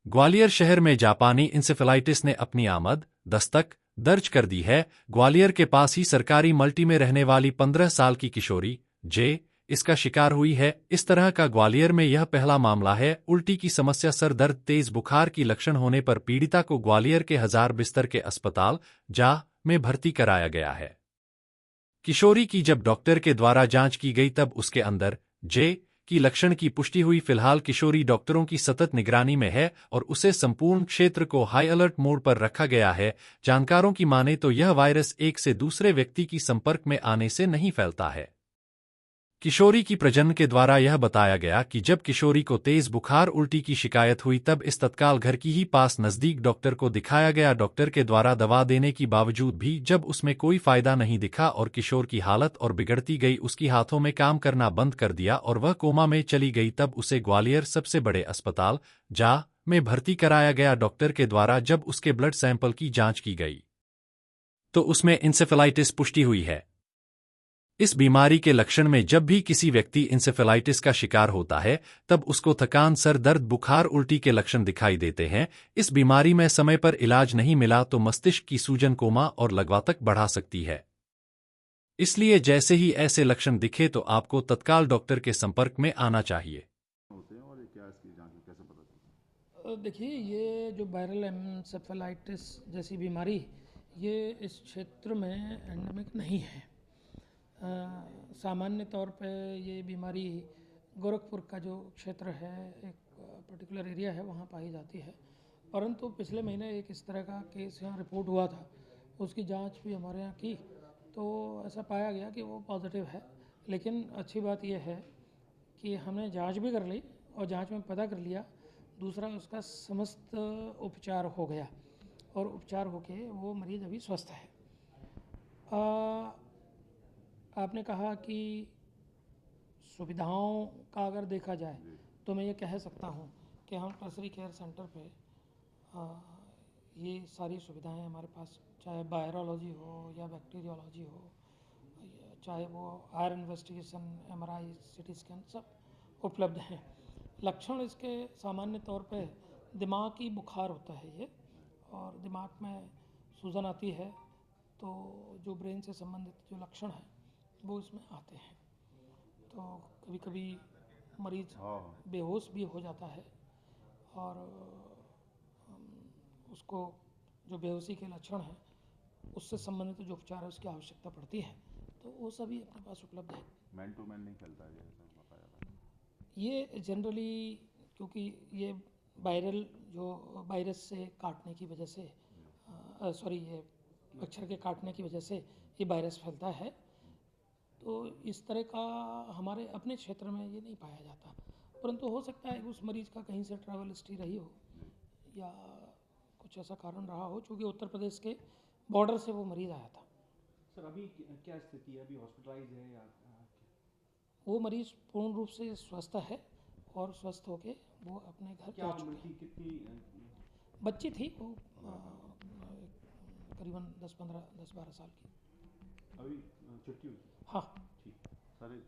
ग्वालियर शहर में जापानी इंसेफेलाइटिस ने अपनी आमद दस्तक दर्ज कर दी है। ग्वालियर के पास ही सरकारी मल्टी में रहने वाली 15 साल की किशोरी जे इसका शिकार हुई है। इस तरह का ग्वालियर में यह पहला मामला है। उल्टी की समस्या, सर दर्द, तेज बुखार की लक्षण होने पर पीड़िता को ग्वालियर के 1000 बिस्तर के अस्पताल जा में भर्ती कराया गया है। किशोरी की जब डॉक्टर के द्वारा जांच की गई तब उसके अंदर जे की लक्षण की पुष्टि हुई। फिलहाल किशोरी डॉक्टरों की सतत निगरानी में है और उसे संपूर्ण क्षेत्र को हाई अलर्ट मोड पर रखा गया है। जानकारों की माने तो यह वायरस एक से दूसरे व्यक्ति की संपर्क में आने से नहीं फैलता है। किशोरी की प्रजनन के द्वारा यह बताया गया कि जब किशोरी को तेज बुखार उल्टी की शिकायत हुई तब इस तत्काल घर की ही पास नजदीक डॉक्टर को दिखाया गया। डॉक्टर के द्वारा दवा देने की बावजूद भी जब उसमें कोई फायदा नहीं दिखा और किशोर की हालत और बिगड़ती गई, उसकी हाथों में काम करना बंद कर दिया और वह कोमा में चली गई, तब उसे ग्वालियर सबसे बड़े अस्पताल जा में भर्ती कराया गया। डॉक्टर के द्वारा जब उसके ब्लड सैंपल की जांच की गई तो उसमें इंसेफेलाइटिस पुष्टि हुई है। इस बीमारी के लक्षण में जब भी किसी व्यक्ति इंसेफेलाइटिस का शिकार होता है तब उसको थकान, सर दर्द, बुखार, उल्टी के लक्षण दिखाई देते हैं। इस बीमारी में समय पर इलाज नहीं मिला तो मस्तिष्क की सूजन, कोमा और लगवा तक बढ़ा सकती है। इसलिए जैसे ही ऐसे लक्षण दिखे तो आपको तत्काल डॉक्टर के संपर्क में आना चाहिए। होते हैं और ये क्या इसकी जांच में कैसे पता चलता है? देखिए, ये जो वायरल एन्सेफेलाइटिस जैसी बीमारी, ये इस क्षेत्र में एंडेमिक नहीं है। सामान्य तौर पे ये बीमारी गोरखपुर का जो क्षेत्र है, एक पर्टिकुलर एरिया है, वहाँ पाई जाती है। परंतु पिछले महीने एक इस तरह का केस यहाँ रिपोर्ट हुआ था, उसकी जांच भी हमारे यहाँ की तो ऐसा पाया गया कि वो पॉजिटिव है। लेकिन अच्छी बात यह है कि हमने जांच भी कर ली और जांच में पता कर लिया, दूसरा उसका समस्त उपचार हो गया और उपचार होके वो मरीज़ अभी स्वस्थ है। आपने कहा कि सुविधाओं का अगर देखा जाए तो मैं ये कह सकता हूँ कि हम टर्सरी केयर सेंटर पे ये सारी सुविधाएं हमारे पास, चाहे वायरोलॉजी हो या बैक्टीरियोलॉजी हो, चाहे वो आयर इन्वेस्टिगेशन, MRI, CT स्कैन, सब उपलब्ध हैं। लक्षण इसके सामान्य तौर पे दिमागी बुखार होता है ये, और दिमाग में सूजन आती है, तो जो ब्रेन से संबंधित जो लक्षण हैं वो इसमें आते हैं। तो कभी कभी मरीज बेहोश भी हो जाता है और उसको जो बेहोशी के लक्षण हैं उससे संबंधित जो उपचार है उसकी आवश्यकता पड़ती है, तो वो सभी अपने पास उपलब्ध है। मैन टू मैन नहीं फैलता है ये जनरली, क्योंकि ये वायरल जो वायरस से काटने की वजह से, ये मच्छर के काटने की वजह से ये वायरस फैलता है। तो इस तरह का हमारे अपने क्षेत्र में ये नहीं पाया जाता, परंतु हो सकता है उस मरीज़ का कहीं से ट्रैवल हिस्ट्री रही हो या कुछ ऐसा कारण रहा हो, क्योंकि उत्तर प्रदेश के बॉर्डर से वो मरीज़ आया था। सर, अभी क्या स्थिति है? अभी हॉस्पिटलाइज है या वो मरीज़ पूर्ण रूप से स्वस्थ है और स्वस्थ होके वो अपने घर पहुँच चुके हैं। कितनी बच्ची थी वो, करीबन 10-12 साल की। अभी छुट्टी हुई? हाँ। ठीक। सर